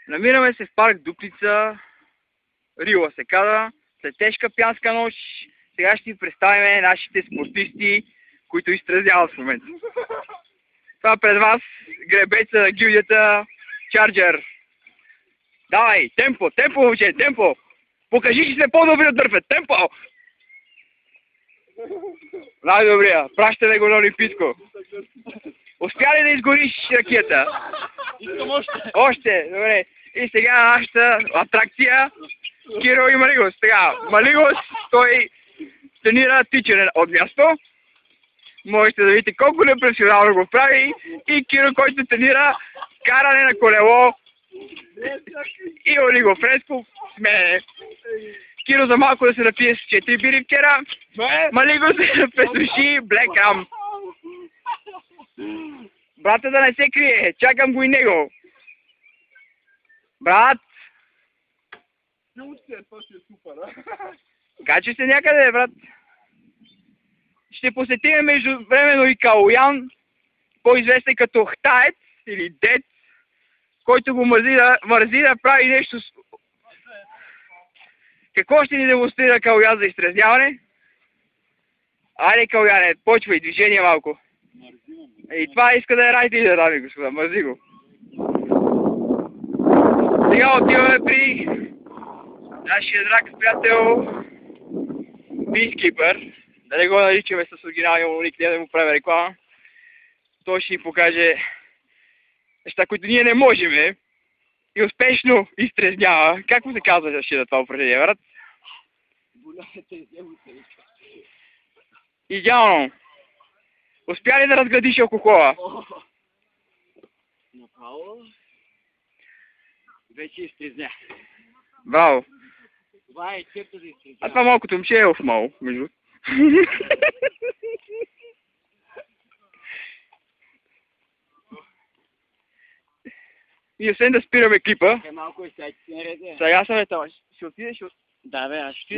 Намираме се в парк Дупница, Рила се казва, след тежка пянска нощ. Сега ще ви представим нашите спортисти, които изтразяват в момента. Това пред вас гребеца на гилдията Чарджер. Давай, темпо, темпо, момче, темпо! Покажи, че сте по-добри от Дърфет, темпо! Най-добрия, пращаме го на Олимпийско. Успя ли да изгориш ракета? Искам още. Още, добре. И сега нашата атракция Киро и Малигос. Сега, Малигос, той тренира тичане от място. Можете да видите колко непрофесионално го прави. И Киро, който тренира каране на колело и олигофренско сменене. Киро за малко да се напие с 4 бири вчера. Малигос да пресуши Black Ram. Брата да не се крие, чакам го и него. Брат! Това ще е супер, а? Качи се някъде, брат. Ще посетим междувременно и Калоян, по-известен като Хтаец или Дец, който го мързи да прави нещо. Какво ще ни демонстрира Калоян за изтрезняване? Айде, Калояне, почвай, движение малко. И това иска да е райт лидер, дами и господа, мързи го. Сега отиваме при нашия драг приятел Peacekeeper. Да не го наричаме с оригиналния му ник, да му правим реклама. Той ще ни покаже неща, които ние не можем и успешно изтрезнява. Как му се казва на това упражнение, брат? Идеално. Успя ли да разградиш алкохола? Направо. Вече изтрезня. Браво. Това е черта за изтрезня. А това малкото момче е офмало, между. И освен да спираме клипа, Малко и сега ти си нареде. сега съм етава. Ще отидеш? Да, бе, аз ще